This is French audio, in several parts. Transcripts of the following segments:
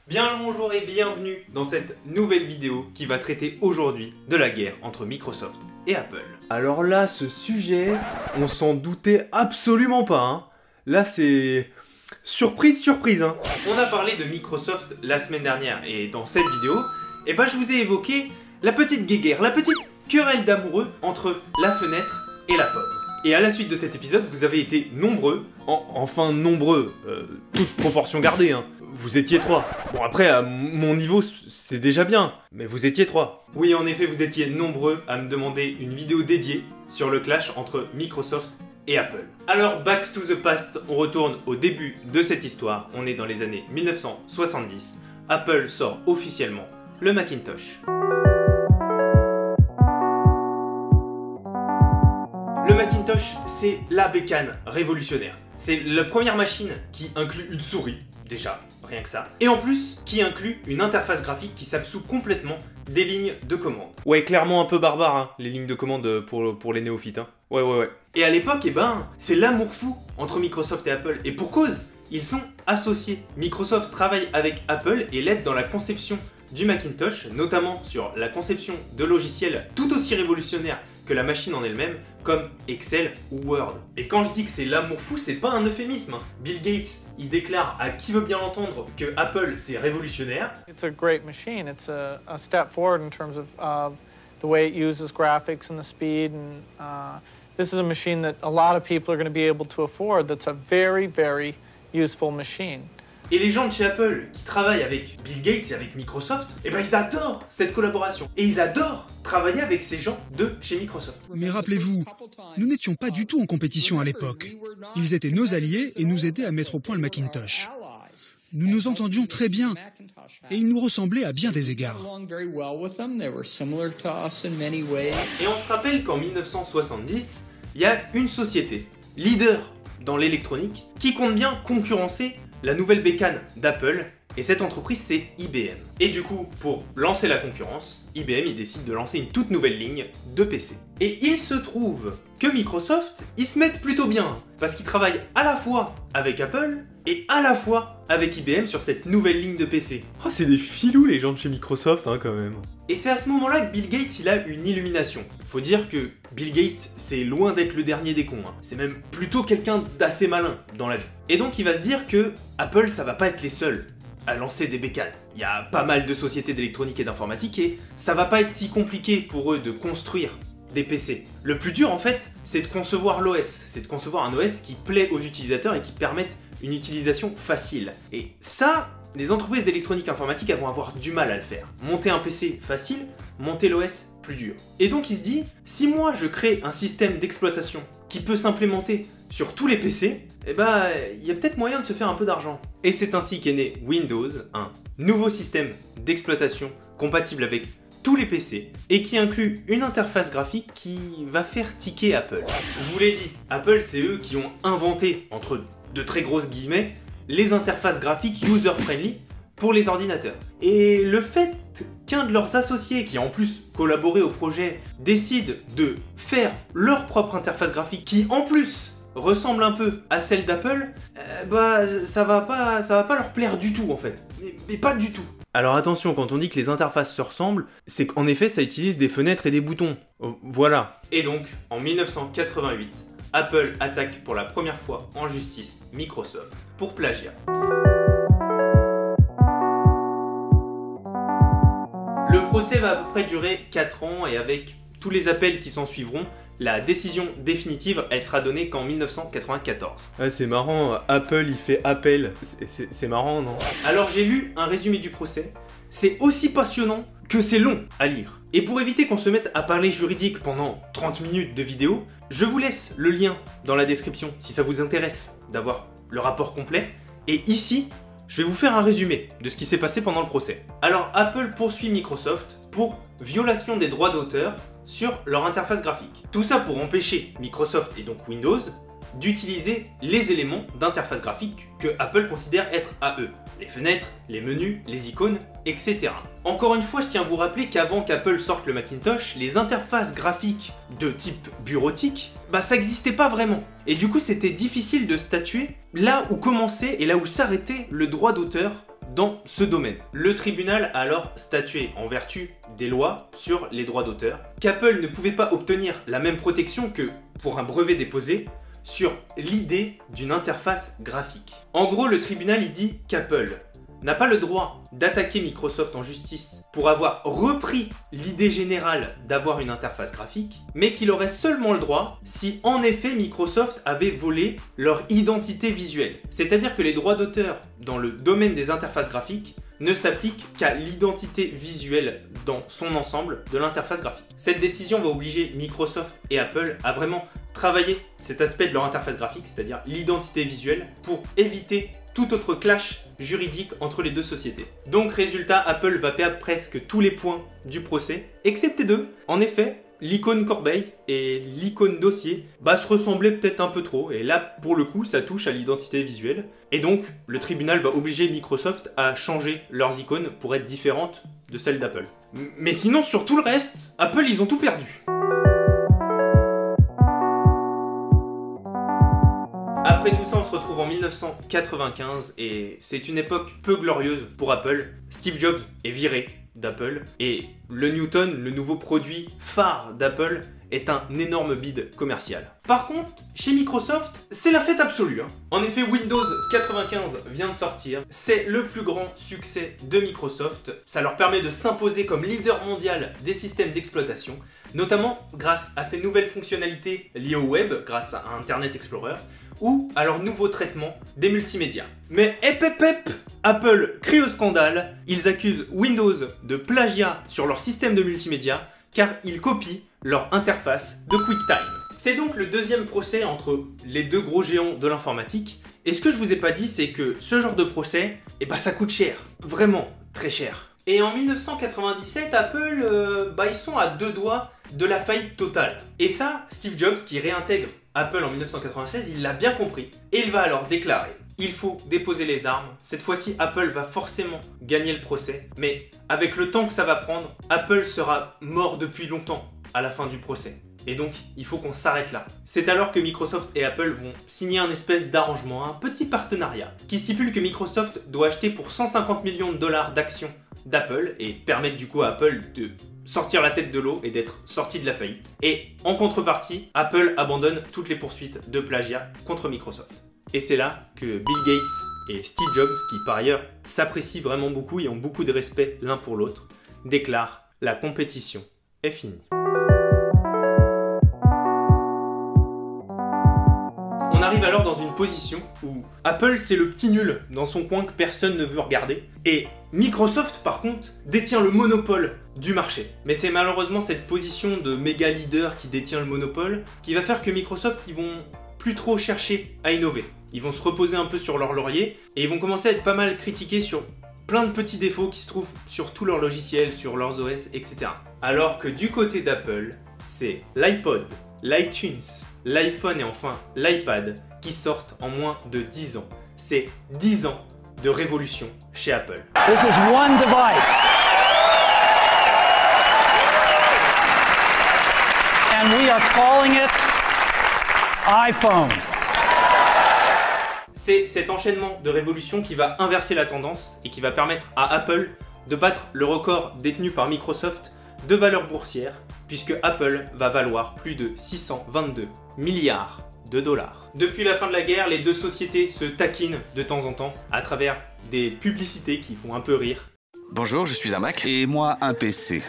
Bien le bonjour et bienvenue dans cette nouvelle vidéo qui va traiter aujourd'hui de la guerre entre Microsoft et Apple. Alors là, ce sujet, on s'en doutait absolument pas, hein. Là, c'est... surprise, surprise, hein. On a parlé de Microsoft la semaine dernière et dans cette vidéo, je vous ai évoqué la petite guéguerre, la petite querelle d'amoureux entre la fenêtre et la pomme. Et à la suite de cet épisode, vous avez été nombreux, toute proportion gardée, hein. Vous étiez 3. Bon après, à mon niveau, c'est déjà bien, mais vous étiez 3. Oui, en effet, vous étiez nombreux à me demander une vidéo dédiée sur le clash entre Microsoft et Apple. Alors, back to the past, on retourne au début de cette histoire. On est dans les années 1970. Apple sort officiellement le Macintosh. Le Macintosh, c'est la bécane révolutionnaire. C'est la première machine qui inclut une souris, déjà, rien que ça. Et en plus, qui inclut une interface graphique qui s'absout complètement des lignes de commande. Ouais, clairement un peu barbare, hein, les lignes de commande pour les néophytes. Hein. Ouais. Et à l'époque, c'est l'amour fou entre Microsoft et Apple. Et pour cause, ils sont associés. Microsoft travaille avec Apple et l'aide dans la conception du Macintosh, notamment sur la conception de logiciels tout aussi révolutionnaires que la machine en elle-même, comme Excel ou Word. Et quand je dis que c'est l'amour fou, c'est pas un euphémisme. Hein. Bill Gates, il déclare à qui veut bien l'entendre que Apple c'est révolutionnaire. It's a great machine. It's a step forward in terms of the way it uses graphics and the speed. And this is a machine that a lot of people are going to be able to afford. That's a very, very useful machine. Et les gens de chez Apple qui travaillent avec Bill Gates et avec Microsoft, ils adorent cette collaboration. Et ils adorent travailler avec ces gens de chez Microsoft. Mais rappelez-vous, nous n'étions pas du tout en compétition à l'époque. Ils étaient nos alliés et nous aidaient à mettre au point le Macintosh. Nous nous entendions très bien et ils nous ressemblaient à bien des égards. Et on se rappelle qu'en 1970, il y a une société, leader dans l'électronique, qui compte bien concurrencer la nouvelle bécane d'Apple, et cette entreprise c'est IBM. Et du coup, pour lancer la concurrence, IBM il décide de lancer une toute nouvelle ligne de PC. Et il se trouve que Microsoft, ils se mettent plutôt bien, parce qu'ils travaillent à la fois avec Apple et à la fois avec IBM sur cette nouvelle ligne de PC. Oh, c'est des filous les gens de chez Microsoft, hein, quand même. Et c'est à ce moment-là que Bill Gates il a une illumination. Faut dire que Bill Gates, c'est loin d'être le dernier des cons, hein. C'est même plutôt quelqu'un d'assez malin dans la vie. Et donc il va se dire que Apple, ça va pas être les seuls à lancer des bécanes. Il y a pas mal de sociétés d'électronique et d'informatique et ça va pas être si compliqué pour eux de construire des PC. Le plus dur en fait, c'est de concevoir l'OS. C'est de concevoir un OS qui plaît aux utilisateurs et qui permette une utilisation facile. Et ça, les entreprises d'électronique informatique elles vont avoir du mal à le faire. Monter un PC facile, monter l'OS plus dur. Et donc il se dit, si moi je crée un système d'exploitation qui peut s'implémenter sur tous les PC, il y a peut-être moyen de se faire un peu d'argent. Et c'est ainsi qu'est né Windows, un nouveau système d'exploitation compatible avec tous les PC et qui inclut une interface graphique qui va faire tiquer Apple. Je vous l'ai dit, Apple c'est eux qui ont inventé, entre de très grosses guillemets, les interfaces graphiques user-friendly pour les ordinateurs. Et le fait qu'un de leurs associés, qui a en plus collaboré au projet, décide de faire leur propre interface graphique qui en plus ressemble un peu à celle d'Apple, ça va pas leur plaire du tout en fait. Mais pas du tout. Alors attention, quand on dit que les interfaces se ressemblent, c'est qu'en effet ça utilise des fenêtres et des boutons. Voilà. Et donc, en 1988, Apple attaque pour la première fois en justice Microsoft pour plagiat. Le procès va à peu près durer 4 ans et avec tous les appels qui s'en suivront, la décision définitive, elle sera donnée qu'en 1994. Ah, c'est marrant, Apple il fait appel, c'est marrant non? Alors j'ai lu un résumé du procès, c'est aussi passionnant que c'est long à lire. Et pour éviter qu'on se mette à parler juridique pendant 30 minutes de vidéo, je vous laisse le lien dans la description si ça vous intéresse d'avoir le rapport complet. Et ici, je vais vous faire un résumé de ce qui s'est passé pendant le procès. Alors Apple poursuit Microsoft pour violation des droits d'auteur sur leur interface graphique. Tout ça pour empêcher Microsoft et donc Windows d'utiliser les éléments d'interface graphique que Apple considère être à eux. Les fenêtres, les menus, les icônes, etc. Encore une fois, je tiens à vous rappeler qu'avant qu'Apple sorte le Macintosh, les interfaces graphiques de type bureautique, ça n'existait pas vraiment. Et du coup, c'était difficile de statuer là où commençait et là où s'arrêtait le droit d'auteur dans ce domaine. Le tribunal a alors statué en vertu des lois sur les droits d'auteur qu'Apple ne pouvait pas obtenir la même protection que pour un brevet déposé sur l'idée d'une interface graphique. En gros, le tribunal il dit qu'Apple n'a pas le droit d'attaquer Microsoft en justice pour avoir repris l'idée générale d'avoir une interface graphique, mais qu'il aurait seulement le droit si en effet Microsoft avait volé leur identité visuelle. C'est-à-dire que les droits d'auteur dans le domaine des interfaces graphiques ne s'appliquent qu'à l'identité visuelle dans son ensemble de l'interface graphique. Cette décision va obliger Microsoft et Apple à vraiment travailler cet aspect de leur interface graphique, c'est-à-dire l'identité visuelle, pour éviter tout autre clash juridique entre les deux sociétés. Donc résultat, Apple va perdre presque tous les points du procès, excepté deux. En effet, l'icône corbeille et l'icône dossier se ressemblaient peut-être un peu trop, et là pour le coup ça touche à l'identité visuelle, et donc le tribunal va obliger Microsoft à changer leurs icônes pour être différentes de celles d'Apple. Mais sinon sur tout le reste, Apple ils ont tout perdu. Après tout ça, on se retrouve en 1995 et c'est une époque peu glorieuse pour Apple. Steve Jobs est viré d'Apple et le Newton, le nouveau produit phare d'Apple, est un énorme bide commercial. Par contre, chez Microsoft, c'est la fête absolue. En effet, Windows 95 vient de sortir. C'est le plus grand succès de Microsoft. Ça leur permet de s'imposer comme leader mondial des systèmes d'exploitation, notamment grâce à ces nouvelles fonctionnalités liées au web, grâce à Internet Explorer, ou à leur nouveau traitement des multimédias. Mais Apple crie au scandale, ils accusent Windows de plagiat sur leur système de multimédia car ils copient leur interface de QuickTime. C'est donc le deuxième procès entre les deux gros géants de l'informatique, et ce que je vous ai pas dit c'est que ce genre de procès, ça coûte cher, vraiment très cher. Et en 1997, Apple, ils sont à deux doigts de la faillite totale. Et ça, Steve Jobs, qui réintègre Apple en 1996, il l'a bien compris. Et il va alors déclarer: il faut déposer les armes. Cette fois-ci, Apple va forcément gagner le procès. Mais avec le temps que ça va prendre, Apple sera mort depuis longtemps à la fin du procès. Et donc, il faut qu'on s'arrête là. C'est alors que Microsoft et Apple vont signer un espèce d'arrangement, un petit partenariat, qui stipule que Microsoft doit acheter pour 150 millions de dollars d'actions d'Apple et permettre du coup à Apple de sortir la tête de l'eau et d'être sorti de la faillite. Et en contrepartie, Apple abandonne toutes les poursuites de plagiat contre Microsoft. Et c'est là que Bill Gates et Steve Jobs, qui par ailleurs s'apprécient vraiment beaucoup et ont beaucoup de respect l'un pour l'autre, déclarent: la compétition est finie. On arrive alors dans une position où Apple c'est le petit nul dans son coin que personne ne veut regarder, et Microsoft par contre détient le monopole du marché. Mais c'est malheureusement cette position de méga leader qui détient le monopole qui va faire que Microsoft ils vont plus trop chercher à innover. Ils vont se reposer un peu sur leur laurier et ils vont commencer à être pas mal critiqués sur plein de petits défauts qui se trouvent sur tous leurs logiciels, sur leurs OS, etc. Alors que du côté d'Apple, c'est l'iPod, l'iTunes, l'iPhone et enfin l'iPad qui sortent en moins de 10 ans. C'est 10 ans de révolution chez Apple. This is one device. And we are calling it iPhone. C'est cet enchaînement de révolutions qui va inverser la tendance et qui va permettre à Apple de battre le record détenu par Microsoft de valeur boursière, puisque Apple va valoir plus de 622 milliards de dollars. Depuis la fin de la guerre, les deux sociétés se taquinent de temps en temps à travers des publicités qui font un peu rire. Bonjour, je suis un Mac. Et moi, un PC.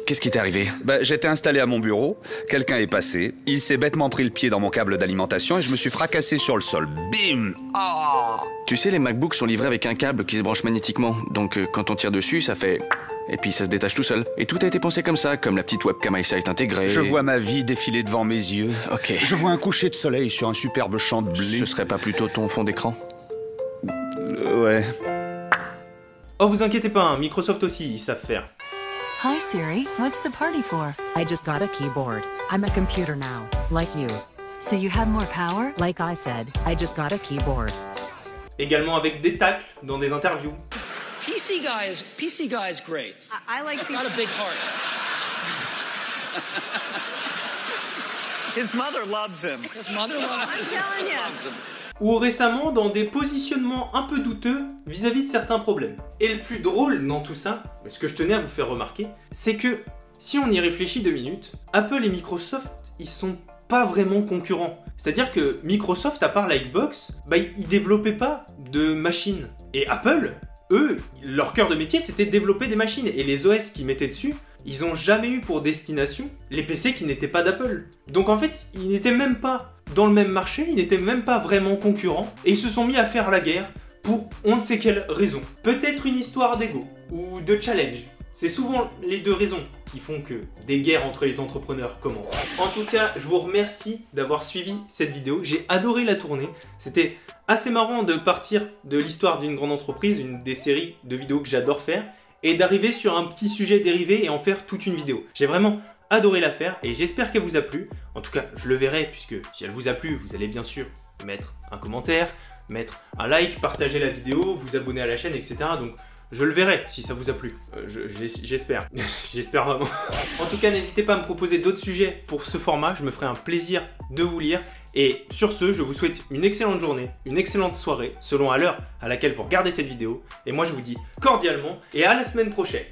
Qu'est-ce qui t'est arrivé? J'étais installé à mon bureau, quelqu'un est passé, il s'est bêtement pris le pied dans mon câble d'alimentation et je me suis fracassé sur le sol. Bim! Ah! Tu sais, les MacBooks sont livrés avec un câble qui se branche magnétiquement, donc quand on tire dessus, ça fait... Et puis ça se détache tout seul. Et tout a été pensé comme ça, comme la petite webcam EyeSight intégrée. Je vois ma vie défiler devant mes yeux. Ok. Je vois un coucher de soleil sur un superbe champ de blé. Ce serait pas plutôt ton fond d'écran? Ouais. Oh, vous inquiétez pas, hein, Microsoft aussi, ils savent faire. Hi Siri, what's the party for? I just got a keyboard. I'm a computer now, like you. So you have more power? Like I said, I just got a keyboard. Également avec des tacles dans des interviews. PC guy is great. I like He's got a big heart. His mother loves him. His mother loves him. I'm telling you. ou récemment dans des positionnements un peu douteux vis-à-vis de certains problèmes. Et le plus drôle dans tout ça, ce que je tenais à vous faire remarquer, c'est que si on y réfléchit 2 minutes, Apple et Microsoft, ils sont pas vraiment concurrents. C'est-à-dire que Microsoft, à part la Xbox, ils développaient pas de machines. Et Apple, eux, leur cœur de métier, c'était de développer des machines. Et les OS qu'ils mettaient dessus, ils ont jamais eu pour destination les PC qui n'étaient pas d'Apple. Donc en fait, ils n'étaient même pas dans le même marché, ils n'étaient même pas vraiment concurrents. Et ils se sont mis à faire la guerre pour on ne sait quelle raison. Peut-être une histoire d'ego ou de challenge. C'est souvent les 2 raisons qui font que des guerres entre les entrepreneurs commencent. En tout cas, je vous remercie d'avoir suivi cette vidéo. J'ai adoré la tournée. C'était assez marrant de partir de l'histoire d'une grande entreprise, une des séries de vidéos que j'adore faire, et d'arriver sur un petit sujet dérivé et en faire toute une vidéo. J'ai vraiment adoré la faire et j'espère qu'elle vous a plu. En tout cas, je le verrai puisque si elle vous a plu, vous allez bien sûr mettre un commentaire, mettre un like, partager la vidéo, vous abonner à la chaîne, etc. Donc je le verrai si ça vous a plu. J'espère. J'espère vraiment. En tout cas, n'hésitez pas à me proposer d'autres sujets pour ce format. Je me ferai un plaisir de vous lire. Et sur ce, je vous souhaite une excellente journée, une excellente soirée, selon à l'heure à laquelle vous regardez cette vidéo. Et moi, je vous dis cordialement et à la semaine prochaine.